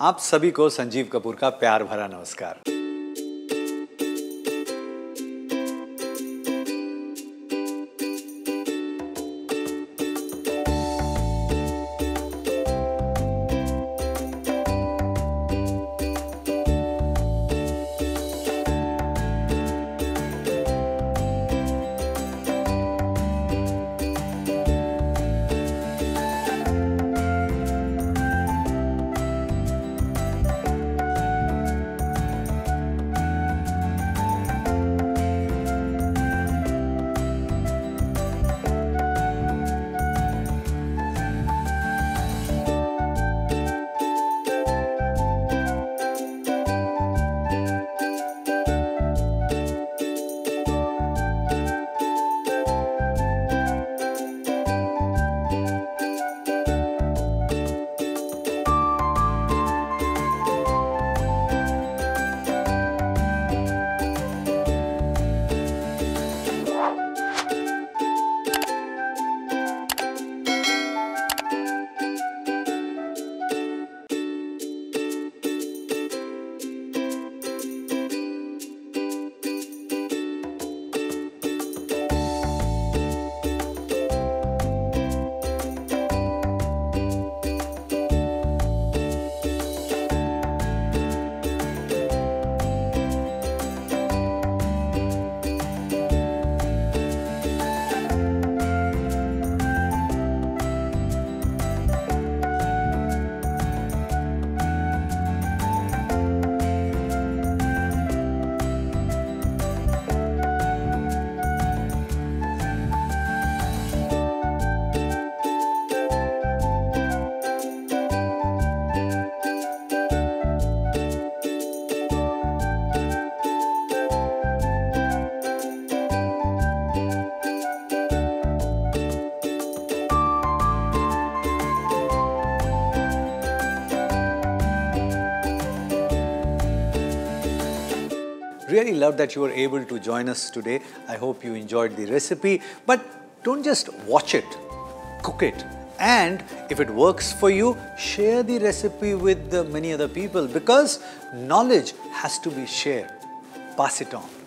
आप सभी को संजीव कपूर का प्यार भरा नमस्कार। Really love that you were able to join us today. I hope you enjoyed the recipe, but don't just watch it, cook it. And if it works for you, share the recipe with many other people, because knowledge has to be shared. Pass it on.